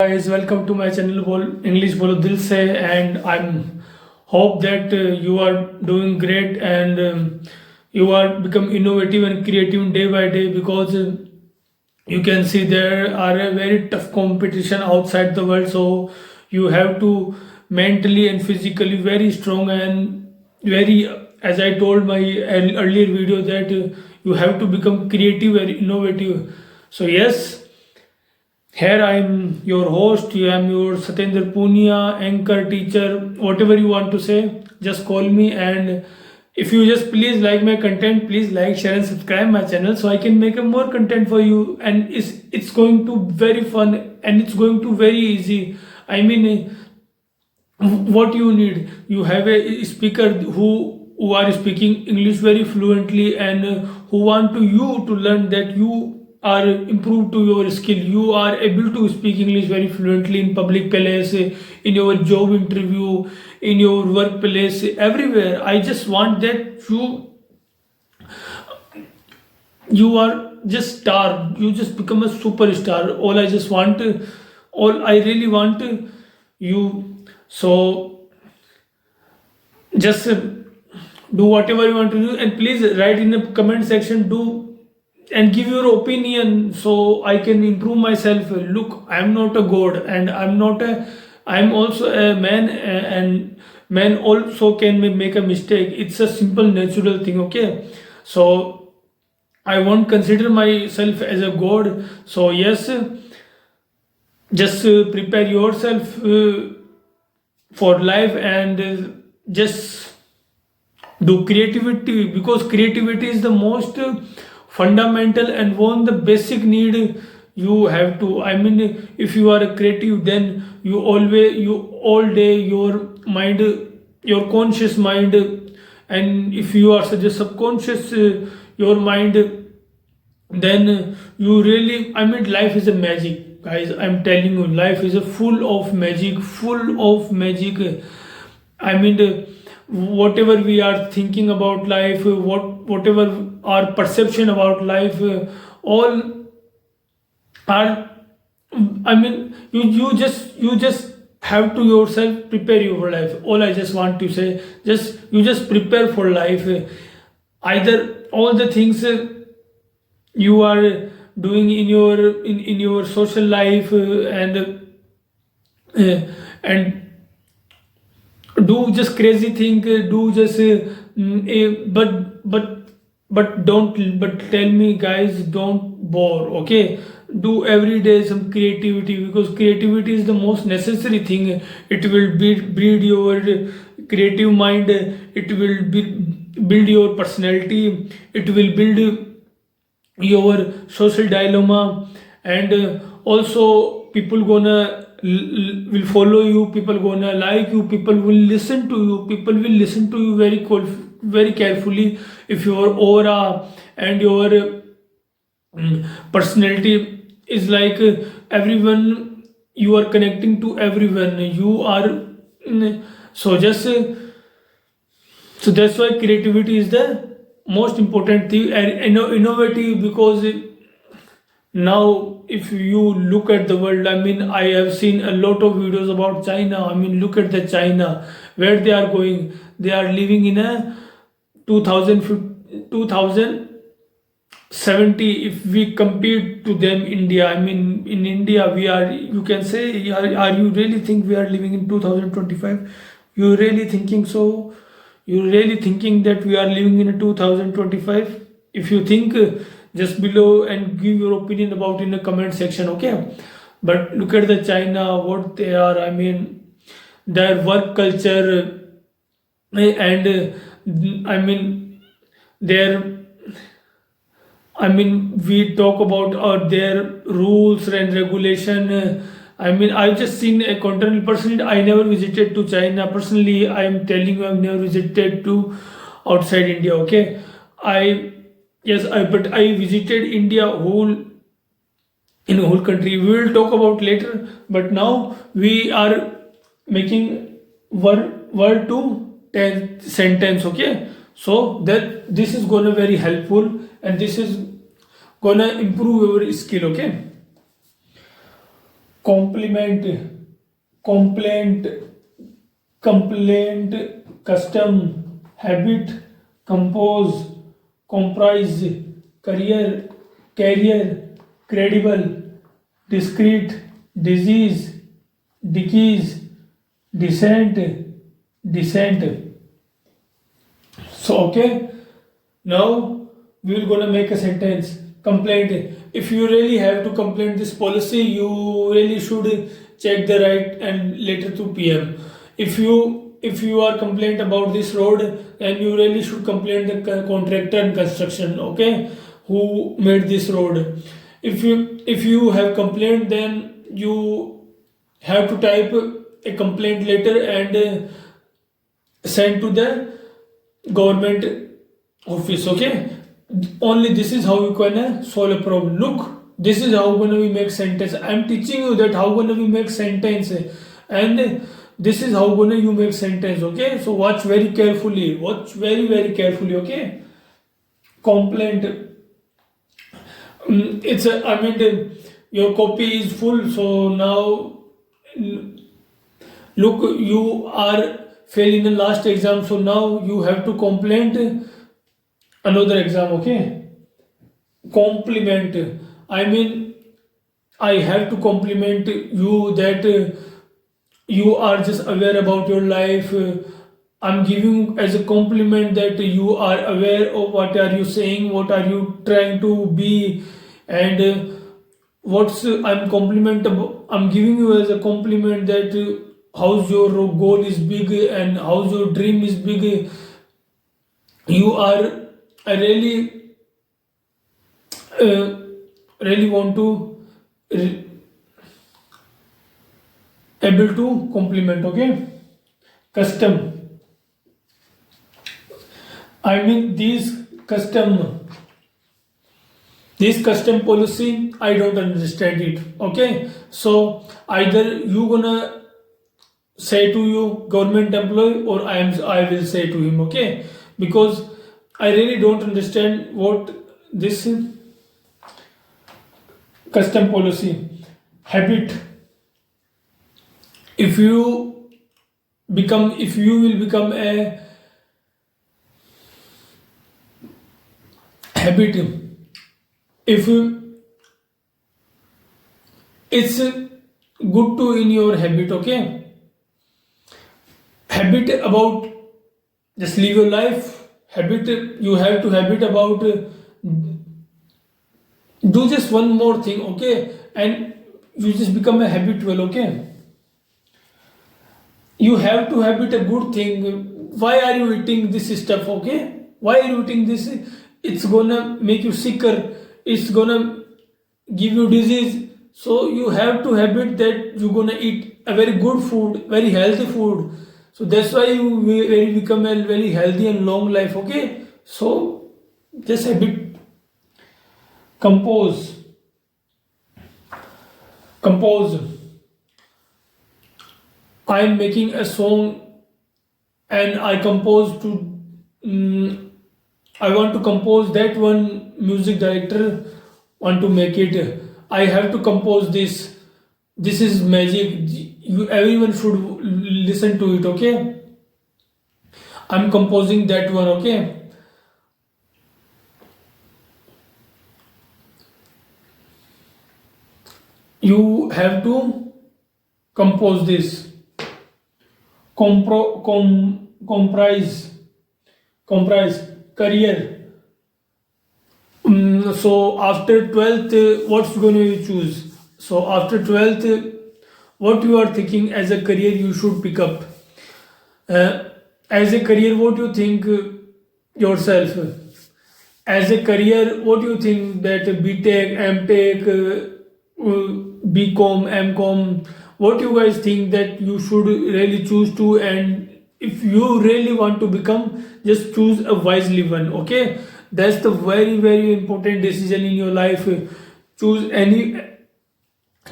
Guys, welcome to my channel English Bolo Dil Se, and I'm hope that you are doing great and you are become innovative and creative day by day because you can see there are a very tough competition outside the world, so you have to mentally and physically very strong and very, as I told my earlier video, that you have to become creative and innovative. So yes, here I am your host, I am your Satyendra Punia, anchor, teacher, whatever you want to say, just call me. And if you just please like my content, please like, share, and subscribe my channel so I can make a more content for you. And it's going to very fun and it's going to very easy. I mean, what you need, you have a speaker who are speaking English very fluently and who want to you to learn that you are improved to your skill, you are able to speak English very fluently in public place, in your job interview, in your workplace, everywhere. I just want that you are just star, you just become a superstar. All I just want, all I really want you. So just do whatever you want to do, and please write in the comment section, do and give your opinion so I can improve myself. Look, I'm not a god, and I'm also a man, and man also can make a mistake. It's a simple natural thing, okay? So I won't consider myself as a god. So yes, just prepare yourself for life and just do creativity, because creativity is the most fundamental and one the basic need you have to. I mean, if you are a creative, then you all day your mind, your conscious mind, and if you are such a subconscious your mind, then you really, I mean, life is a magic, guys. I'm telling you, life is a full of magic, full of magic. I mean, whatever we are thinking about life, whatever our perception about life, all are, I mean, you just have to yourself prepare your life. All I just want to say, just you just prepare for life. Either all the things you are doing in your social life, and do just crazy thing, do just but don't, but tell me guys, don't bore, okay? Do every day some creativity, because creativity is the most necessary thing. It will breed your creative mind, it will build your personality, it will build your social dilemma, and also people gonna will follow you, people gonna like you, people will listen to you, people will listen to you very very carefully. If your aura and your personality is like everyone, you are connecting to everyone, you are so just so that's why creativity is the most important thing, and innovative, because now if you look at the world, I mean, I have seen a lot of videos about China. I mean, look at the China, where they are going. They are living in a 2070. If we compete to them, India, I mean, in India we are, you can say, are you really think we are living in 2025? You really thinking so? You really thinking that we are living in a 2025? If you think, just below and give your opinion about in the comment section, okay? But look at the China, what they are. I mean, their work culture, and I mean, their, I mean, we talk about their rules and regulation. I mean, I've just seen a continental. Personally, I never visited to China. Personally, I am telling you, I've never visited to outside India. Okay, I yes, but I visited India whole, in a whole country. We will talk about later. But now we are making word to ten sentence. Okay, so that this is gonna very helpful, and this is gonna improve your skill, okay? complement, complaint, complaint, custom, habit, compose, comprise, career, carrier, credible, discrete, disease, decrease, descent, descent. So okay, now we will gonna make a sentence. Complaint. If you really have to complain this policy, you really should check the right and later to PM. If you are complaint about this road, then you really should complain the contractor and construction. Okay, who made this road. If you have complained, then you have to type a complaint letter and send to the government office. Okay, only this is how you can solve a problem. Look, this is how gonna we make sentence. I'm teaching you that how gonna we make sentence, and this is how gonna you make sentence. Okay, so watch very carefully, watch very carefully. Okay, complaint. It's a, I mean, your copy is full, so now look, you are fail in the last exam, so now you have to complaint another exam. Okay, compliment. I mean, I have to compliment you that you are just aware about your life. I'm giving as a compliment that you are aware of what are you saying, what are you trying to be, and what's I'm compliment about. I'm giving you as a compliment that how's your goal is big and how's your dream is big. You are I really want to able to compliment. Okay, custom. I mean this custom policy I don't understand it. Okay, so either you gonna say to you government employee or I will say to him. Okay, because I really don't understand what this custom policy. Habit. If you will become a habit, if it's good to in your habit. Okay, habit about just live your life. Habit, you have to habit about do just one more thing. Okay, and you just become a habitual. Okay, you have to habit a good thing. Why are you eating this stuff? Okay, why are you eating this? It's gonna make you sicker, it's gonna give you disease. So you have to habit that you're gonna eat a very good food, very healthy food. So that's why you very become a very healthy and long life. Okay, so just habit. Compose compose. I'm making a song and I compose to I want to compose that one. Music director want to make it. I have to compose this. This is magic. Everyone should listen to it. Okay, I'm composing that one. Okay, you have to compose this. Comprise career. So after 12th, what's going to choose? So after 12th, what you are thinking as a career you should pick up? As a career, what do you think yourself? As a career, what do you think that BTech, MTech, BCom, MCom, what you guys think that you should really choose to, and if you really want to become, just choose a wisely one. Okay, that's the very important decision in your life. Choose any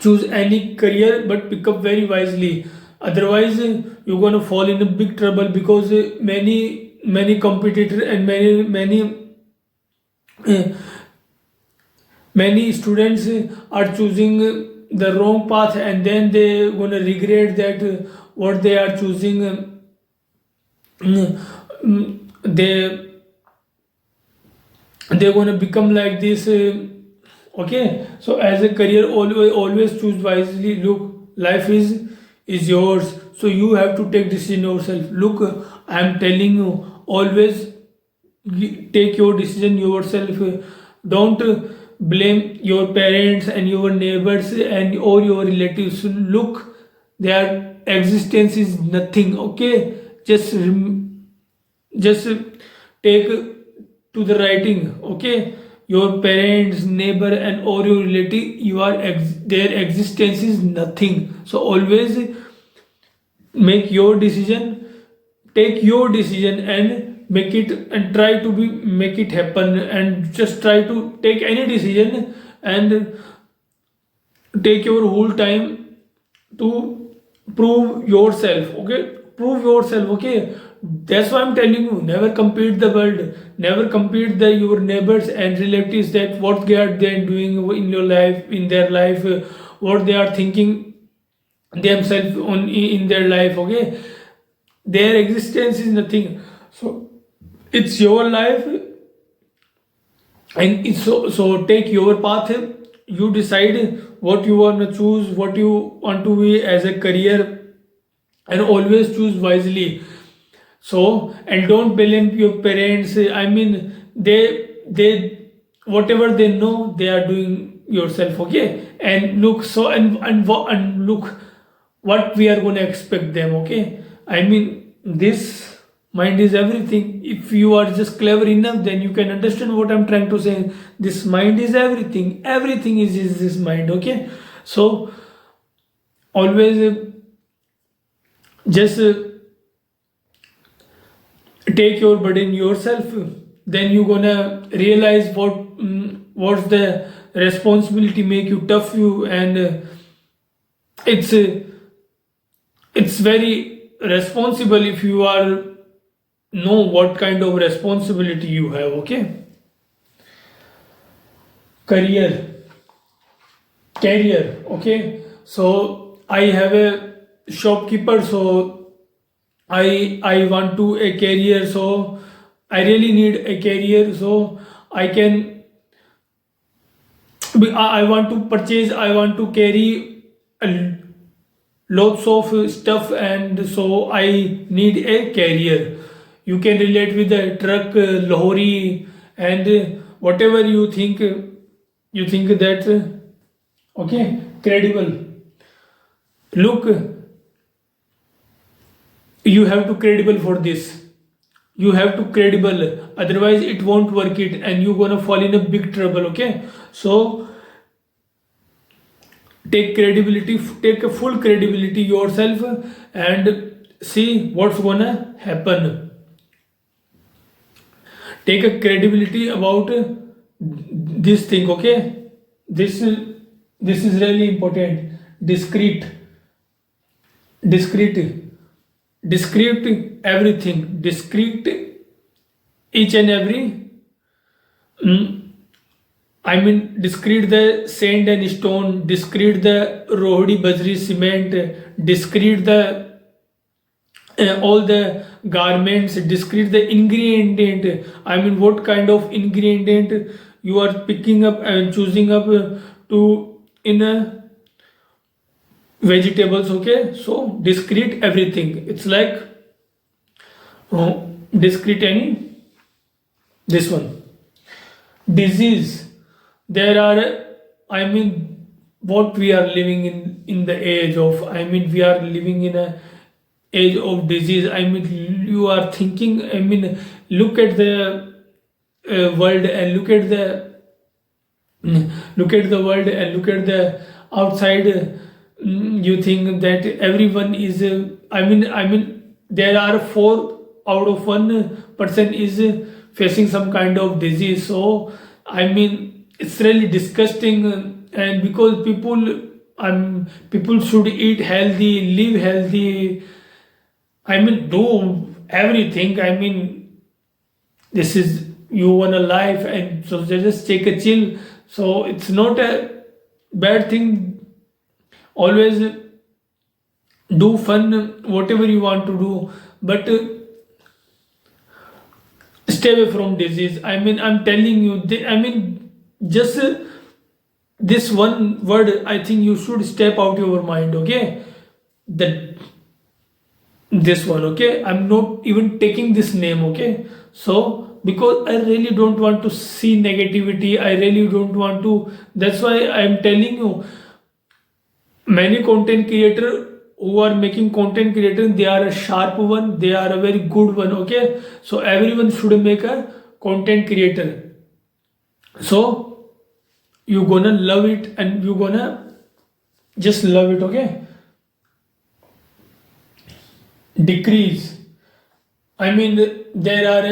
choose any career, but pick up very wisely. Otherwise, you're gonna fall in a big trouble because many competitors and uh, many students are choosing the wrong path, and then they gonna regret that what they are choosing. They they're gonna become like this. Okay, so as a career, always choose wisely. Look, life is yours, so you have to take decision yourself. Look, I'm telling you, always take your decision yourself. Don't blame your parents and your neighbors and or your relatives. Look, their existence is nothing. Okay, just take to the writing. Okay, your parents, neighbor, and or your relative, their existence is nothing. So always make your decision, take your decision and make it, and try to be make it happen, and just try to take any decision and take your whole time to prove yourself. Okay, prove yourself. Okay, that's why I'm telling you, never compete the world, never compete your neighbors and relatives, that what they are then doing in your life, in their life, what they are thinking themselves on in their life. Okay, their existence is nothing. So it's your life, and so take your path. You decide what you want to choose, what you want to be as a career, and always choose wisely. So, and don't blame your parents. I mean, they whatever they know, they are doing yourself. Okay, and look, so and look what we are going to expect them. Okay, I mean, this mind is everything. If you are just clever enough, then you can understand what I'm trying to say. This mind is everything. Everything is this mind. Okay, so always just take your burden yourself. Then you're gonna realize what's the responsibility make you tough you, and it's it's very responsible if you are know what kind of responsibility you have. Okay, career, career. Okay, so I have a shopkeeper, so I want to a career, so I really need a career, so I can I want to purchase, I want to carry a lots of stuff, and so I need a carrier. You can relate with the truck, lorry, and whatever you think that okay, credible. Look, you have to credible for this. You have to credible, otherwise it won't work it, and you're gonna fall in a big trouble. Okay, so take credibility, take a full credibility yourself, and see what's gonna happen. Take a credibility about this thing. Okay, this is really important. Discreet, discreet, discreet everything, discreet each and every. I mean, discrete the sand and stone, discrete the rohdi bajri cement, discrete the all the garments, discrete the ingredient. I mean, what kind of ingredient you are picking up and choosing up to in a vegetables. Okay, so discrete everything. It's like discrete any this one disease. There are, I mean, what we are living in the age of, I mean, we are living in a age of disease. I mean, you are thinking, I mean, look at the world, and look at the world, and look at the outside. You think that everyone is I mean there are 4 out of 1 person is facing some kind of disease. So I mean, it's really disgusting, and because people should eat healthy, live healthy, I mean, do everything. I mean, this is you want a life, and so just take a chill. So it's not a bad thing always do fun, whatever you want to do, but stay away from disease. I mean, I'm telling you, I mean, just this one word, I think you should step out your mind, okay? That this one, okay? I'm not even taking this name, okay? So because I really don't want to see negativity, I really don't want to, that's why I'm telling you, many content creator who are making content creator, they are a sharp one, they are a very good one, okay? So everyone should make a content creator, so you're gonna love it and you're gonna just love it, okay? Decrease, I mean, there are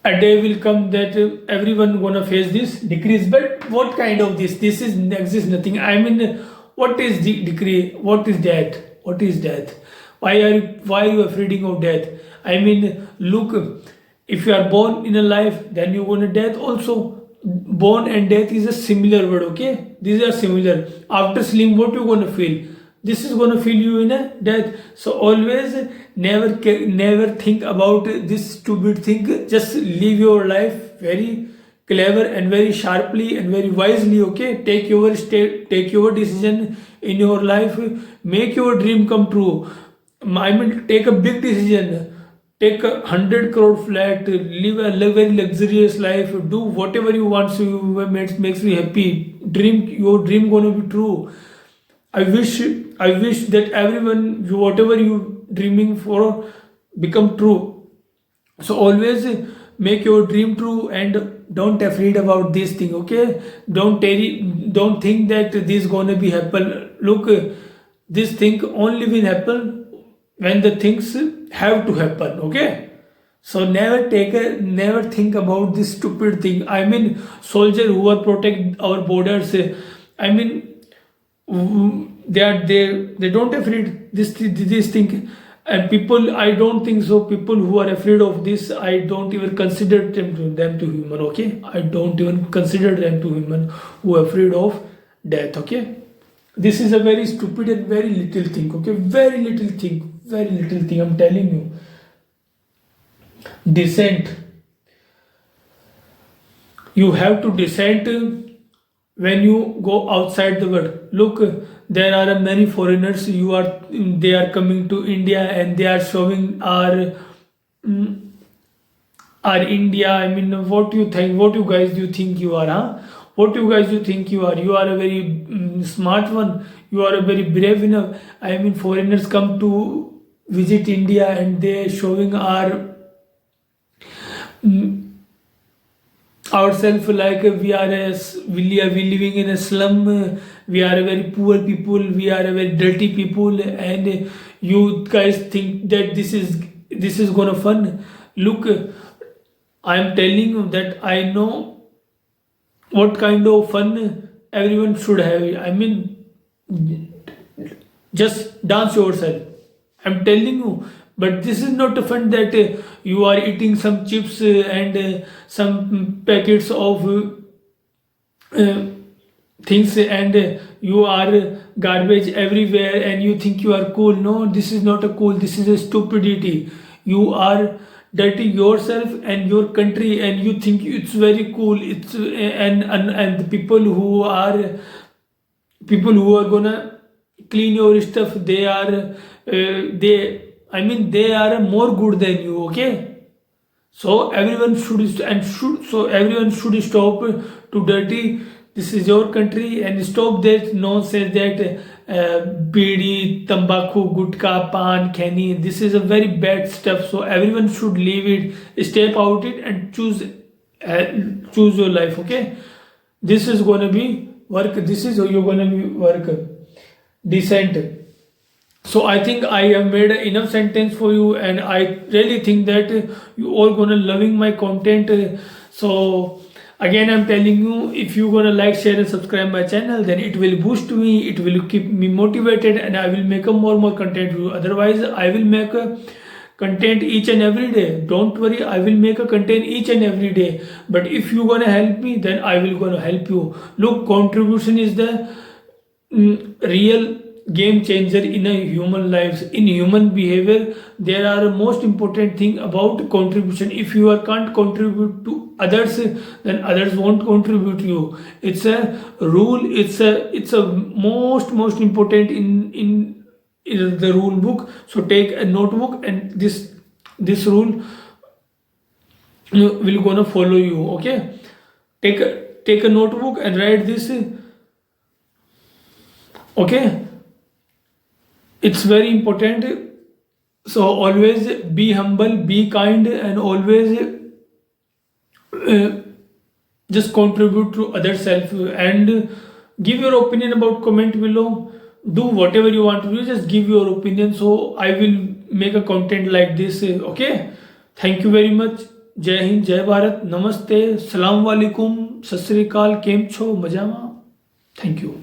a day will come that everyone gonna face this decrease, but what kind of this is exists nothing. I mean, what is the decrease, what is death, what is death, why are you afraid of death? I mean, look, if you are born in a life, then you're gonna death also. Born and death is a similar word, okay? These are similar. After sleep, what you gonna feel? This is gonna feel you in a death. So always never think about this stupid thing. Just live your life very clever and very sharply and very wisely, okay? Take your decision in your life, make your dream come true. I mean, take a big decision, take a 100 crore flat, live a very luxurious life, do whatever you want, so you makes you happy. Dream your dream gonna be true. I wish that everyone, whatever you dreaming for, become true. So always make your dream true and don't afraid about this thing, okay? Don't think that this gonna be happen. Look, this thing only will happen when the things have to happen, okay? So never think about this stupid thing. I mean, soldier who are protect our borders, I mean, they don't afraid this thing. And people, I don't think so, people who are afraid of this, I don't even consider them to human, okay? I don't even consider them to human who are afraid of death, okay? This is a very stupid and very little thing, okay? Very little thing, I'm telling you. Descent, you have to descent when you go outside the world. Look, there are many foreigners, they are coming to India and they are showing our India. I mean, what you think, what you guys do you think you are, huh? What you guys do you think you are? You are a very smart one, you are a very brave enough. I mean, foreigners come to visit India and they showing ourselves like we living in a slum, we are a very poor people, we are a very dirty people, and you guys think that this is gonna fun. Look, I'm telling you that I know what kind of fun everyone should have. I mean, just dance yourself, I'm telling you. But this is not a fun that you are eating some chips and some packets of uh, things, and you are garbage everywhere and you think you are cool. No, this is not a cool, this is a stupidity. You are dirty yourself and your country and you think it's very cool. It's and the people who are gonna clean your stuff, they are they are more good than you, okay? So everyone should stop to dirty. This is your country, and stop that nonsense that bidi, tambaku, gutka, pan, khani. This is a very bad stuff. So everyone should leave it, step out it, and choose your life. Okay, this is gonna be work. This is how you're gonna be work. Decent. So I think I have made enough sentence for you, and I really think that you all gonna loving my content. So again, I'm telling you, if you gonna like, share, and subscribe my channel, then it will boost me, it will keep me motivated, and I will make a more content for you. Otherwise, I will make a content each and every day. Don't worry, I will make a content each and every day. But if you gonna help me, then I will gonna help you. Look, contribution is the real game changer in a human lives, in human behavior. There are a most important thing about contribution. If you can't contribute to others, then others won't contribute you. It's a rule. It's a most important in the rule book. So take a notebook, and this rule will gonna follow you. Okay, take a notebook and write this. Okay, it's very important. So always be humble, be kind, and always just contribute to other self, and give your opinion about, comment below. Do whatever you want to do, just give your opinion, so I will make a content like this. Okay, thank you very much. जय हिंद, जय भारत, नमस्ते, सलाम वालेकुम, सत श्री अकाल, केम छो, मजामा. Thank you.